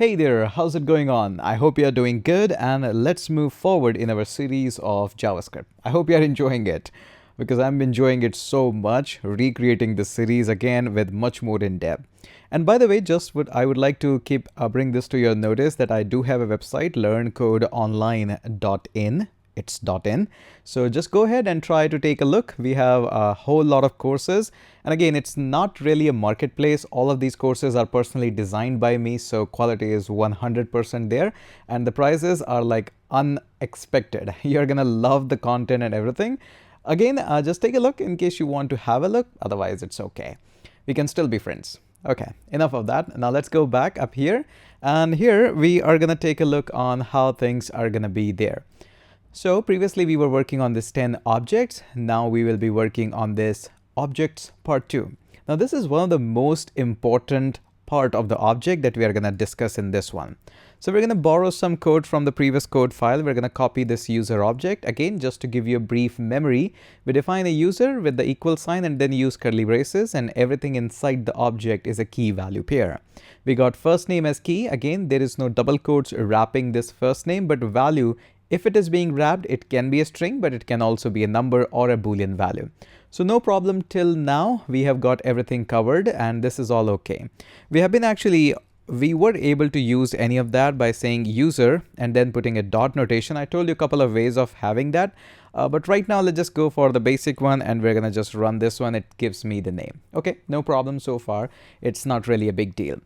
Hey there, how's it going on? I hope you're doing good, and let's move forward in our series of JavaScript. I hope you're enjoying it because I'm enjoying it so much, recreating this series again with much more in depth. And by the way, just what I would like to bring this to your notice that I do have a website, learncodeonline.in. It's .in. So just go ahead and try to take a look. We have a whole lot of courses. And again, it's not really a marketplace. All of these courses are personally designed by me, so quality is 100% there. And the prices are like unexpected. You're gonna love the content and everything. Again, just take a look in case you want to have a look. Otherwise, it's okay. We can still be friends. Okay, enough of that. Now let's go back up here. And here we are gonna take a look on how things are gonna be there. So previously we were working on this 10 objects. Now we will be working on this objects part 2. Now this is one of the most important part of the object that we are going to discuss in this one. So we're going to borrow some code from the previous code file. We're going to copy this user object. Again, just to give you a brief memory, we define a user with the equal sign and then use curly braces, and everything inside the object is a key value pair. We got first name as key. Again, there is no double quotes wrapping this first name, but value, if it is being wrapped, it can be a string, but it can also be a number or a Boolean value. So no problem till now. We have got everything covered and this is all okay. We were able to use any of that by saying user and then putting a dot notation. I told you a couple of ways of having that. But right now, let's just go for the basic one and we're going to just run this one. It gives me the name. Okay, no problem so far. It's not really a big deal.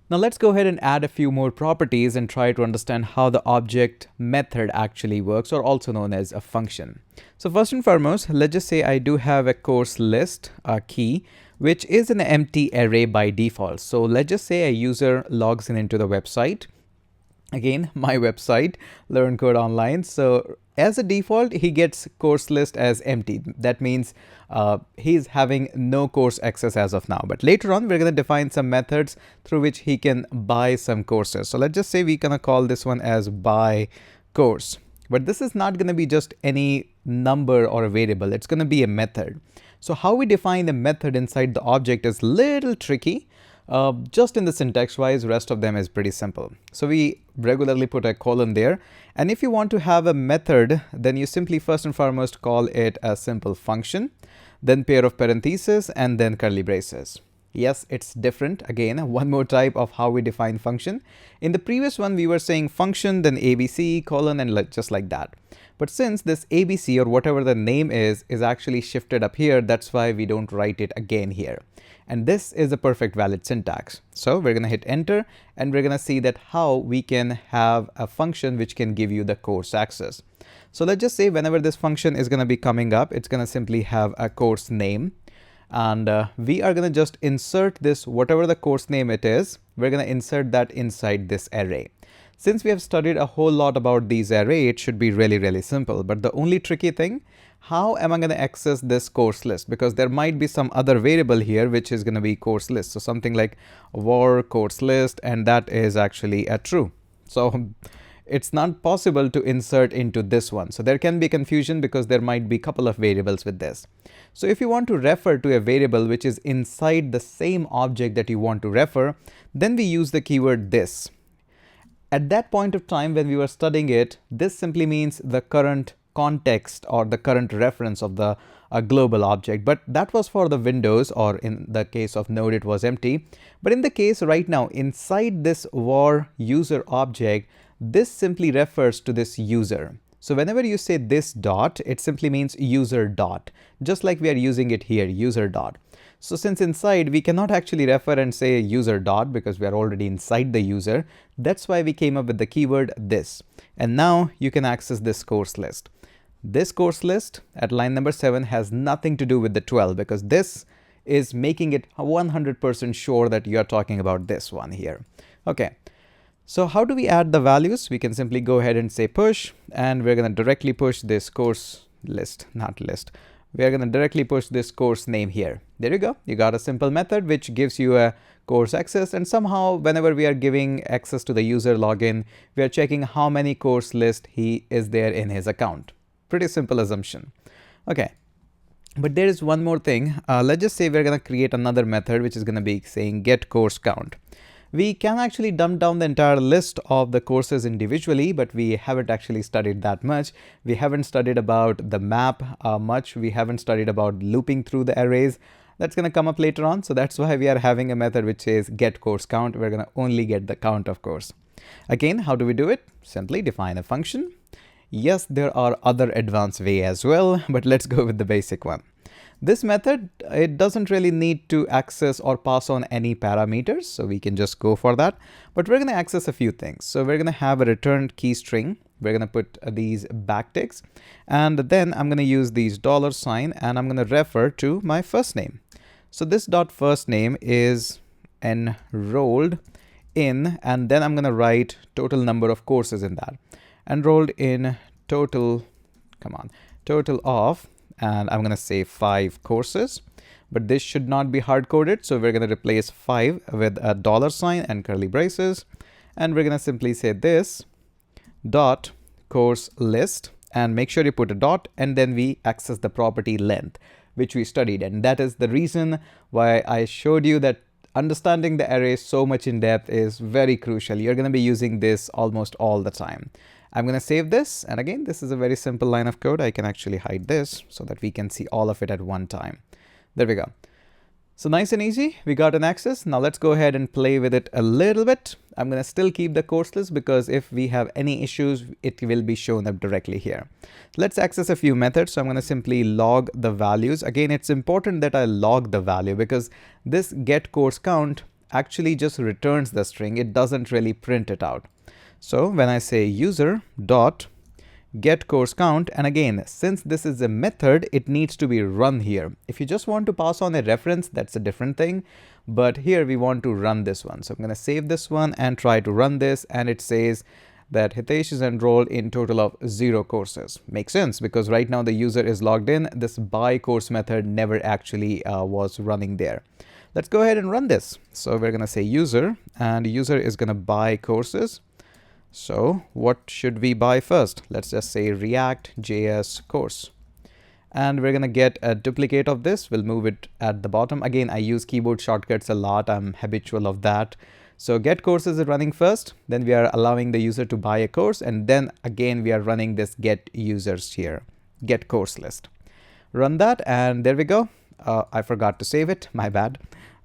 Now let's go ahead and add a few more properties and try to understand how the object method actually works, or also known as a function. So first and foremost, let's just say I do have a course list, a key, which is an empty array by default. So let's just say a user logs into the website. Again, my website, Learn Code Online. So as a default, he gets course list as empty. That means he's having no course access as of now. But later on, we're going to define some methods through which he can buy some courses. So let's just say we're going to call this one as buy course. But this is not going to be just any number or a variable. It's going to be a method. So how we define a method inside the object is a little tricky. Just in the syntax wise, rest of them is pretty simple. So we regularly put a colon there. And if you want to have a method, then you simply first and foremost call it a simple function, then pair of parentheses, and then curly braces. Yes, it's different. Again, one more type of how we define function. In the previous one, we were saying function, then ABC, colon, and just like that. But since this ABC or whatever the name is actually shifted up here, that's why we don't write it again here. And this is a perfect valid syntax. So we're going to hit enter and we're going to see that how we can have a function which can give you the course access. So let's just say whenever this function is going to be coming up, it's going to simply have a course name. And we are going to just insert this, whatever the course name it is, we're going to insert that inside this array. Since we have studied a whole lot about these array, it should be really, really simple. But the only tricky thing, how am I going to access this course list? Because there might be some other variable here, which is going to be course list. So something like var course list, and that is actually a true. So it's not possible to insert into this one. So there can be confusion because there might be a couple of variables with this. So if you want to refer to a variable which is inside the same object that you want to refer, then we use the keyword this. At that point of time when we were studying it, this simply means the current context or the current reference of the global object. But that was for the Windows, or in the case of Node, it was empty. But in the case right now, inside this var user object, this simply refers to this user. So whenever you say this dot, it simply means user dot, just like we are using it here, user dot. So since inside, we cannot actually refer and say user dot because we are already inside the user. That's why we came up with the keyword this. And now you can access this course list. This course list at line number 7 has nothing to do with the 12 because this is making it 100% sure that you are talking about this one here. Okay. So how do we add the values? We can simply go ahead and say push, and we're going to directly push this course list, not list. We're going to directly push this course name here. There you go. You got a simple method which gives you a course access, and somehow whenever we are giving access to the user login, we are checking how many course list he is there in his account. Pretty simple assumption. Okay. But there is one more thing. Let's just say we're going to create another method which is going to be saying get course count. We can actually dump down the entire list of the courses individually, but we haven't actually studied that much. We haven't studied about the map much. We haven't studied about looping through the arrays. That's going to come up later on. So that's why we are having a method which says get course count. We're going to only get the count of course. Again, how do we do it? Simply define a function. Yes, there are other advanced way as well, but let's go with the basic one. This method, it doesn't really need to access or pass on any parameters, so we can just go for that. But we're going to access a few things. So we're going to have a returned key string. We're going to put these backticks, and then I'm going to use these $sign, and I'm going to refer to my first name. So this dot first name is enrolled in, and then I'm going to write total number of courses in that. Enrolled in total, total of, and I'm going to say 5 courses, but this should not be hard coded. So we're going to replace 5 with a $sign and curly braces. And we're going to simply say this dot course list, and make sure you put a dot, and then we access the property length, which we studied. And that is the reason why I showed you that understanding the array so much in depth is very crucial. You're going to be using this almost all the time. I'm going to save this. And again, this is a very simple line of code. I can actually hide this so that we can see all of it at one time. There we go. So nice and easy. We got an access. Now let's go ahead and play with it a little bit. I'm going to still keep the course list because if we have any issues, it will be shown up directly here. Let's access a few methods. So I'm going to simply log the values. Again, it's important that I log the value because this get course count actually just returns the string. It doesn't really print it out. So when I say user dot get course count, and again, since this is a method, it needs to be run here. If you just want to pass on a reference, that's a different thing. But here we want to run this one. So I'm going to save this one and try to run this. And it says that Hitesh is enrolled in total of 0 courses. Makes sense because right now the user is logged in. This buy course method never actually was running there. Let's go ahead and run this. So we're going to say user, and user is going to buy courses. So what should we buy first? Let's just say React.js course. And we're going to get a duplicate of this. We'll move it at the bottom. Again, I use keyboard shortcuts a lot. I'm habitual of that. So get courses is running first. Then we are allowing the user to buy a course. And then again, we are running this get users here, get course list. Run that. And there we go. I forgot to save it. My bad.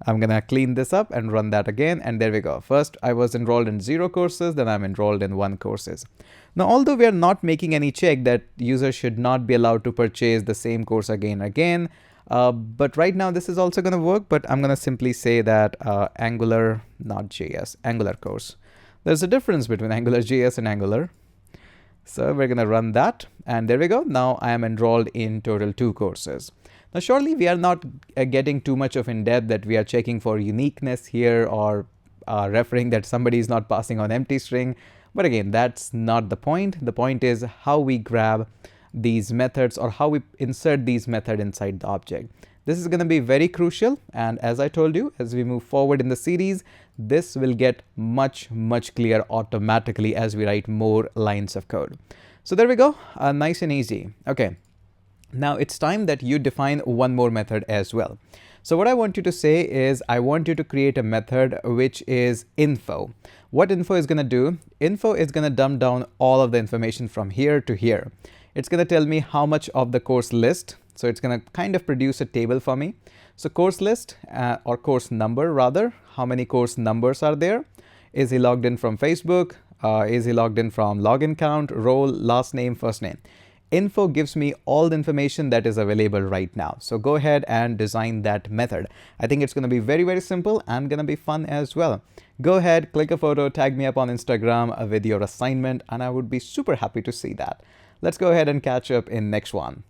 I'm going to clean this up and run that again. And there we go. First, I was enrolled in 0 courses. Then I'm enrolled in 1 courses. Now, although we are not making any check that users should not be allowed to purchase the same course again and again. But right now, this is also going to work. But I'm going to simply say that Angular, not JS, Angular course. There's a difference between Angular JS and Angular. So we're going to run that. And there we go. Now I am enrolled in total 2 courses. Now, surely we are not getting too much of in depth that we are checking for uniqueness here or referring that somebody is not passing on empty string. But again, that's not the point. The point is how we grab these methods or how we insert these methods inside the object. This is going to be very crucial. And as I told you, as we move forward in the series, this will get much clearer automatically as we write more lines of code. So there we go. Nice and easy. Okay. Now it's time that you define one more method as well. So what I want you to say is I want you to create a method which is info. What info is going to do? Info is going to dump down all of the information from here to here. It's going to tell me how much of the course list. So it's going to kind of produce a table for me. So course list or course number rather, how many course numbers are there? Is he logged in from Facebook? Is he logged in from login count, role, last name, first name? Info gives me all the information that is available right now. So go ahead and design that method. I think it's going to be very simple and going to be fun as well. Go ahead, click a photo, tag me up on Instagram with your assignment, and I would be super happy to see that. Let's go ahead and catch up in next one.